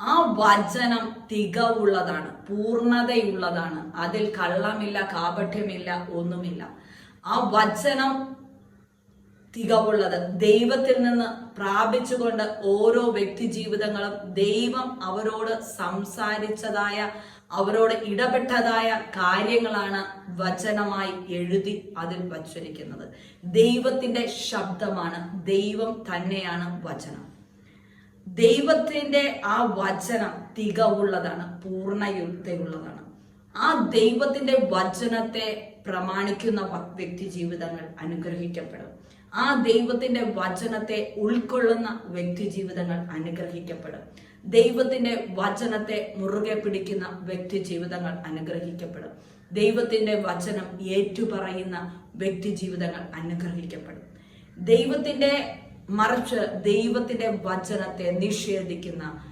ആ വചനം തികവുള്ളതാണ്, പൂർണ്ണതയുള്ളതാണ്. അതിൽ കള്ളമില്ല, കാപട്യമില്ല, ഒന്നുമില്ല. ആ വചനം തികവുള്ളത് ദൈവത്തിൽ നിന്ന് പ്രാപിച്ചുകൊണ്ട് ഓരോ വ്യക്തി ജീവിതങ്ങളും ദൈവം അവരോട് സംസാരിച്ചതായ, അവരോട് ഇടപെട്ടതായ കാര്യങ്ങളാണ് വചനമായി എഴുതി അതിൽ വച്ചിരിക്കുന്നത്. ദൈവത്തിന്റെ ശബ്ദമാണ്, ദൈവം തന്നെയാണ് വചനം. ദൈവത്തിന്റെ ആ വചനം തികവുള്ളതാണ്, പൂർണ്ണയുക്തയുള്ളതാണ്. ആ ദൈവത്തിന്റെ വചനത്തെ പ്രമാണിക്കുന്ന വ്യക്തി ജീവിതങ്ങൾ അനുഗ്രഹിക്കപ്പെടും. ആ ദൈവത്തിന്റെ വചനത്തെ ഉൾക്കൊള്ളുന്ന വ്യക്തി ജീവിതങ്ങൾ അനുഗ്രഹിക്കപ്പെടും. ദൈവത്തിന്റെ വചനത്തെ മുറുകെ പിടിക്കുന്ന വ്യക്തി ജീവിതങ്ങൾ അനുഗ്രഹിക്കപ്പെടും. ദൈവത്തിന്റെ വചനം ഏറ്റുപറയുന്ന വ്യക്തി ജീവിതങ്ങൾ അനുഗ്രഹിക്കപ്പെടും. മറിച്ച് ദൈവത്തിന്റെ വചനത്തെ നിഷേധിക്കുന്ന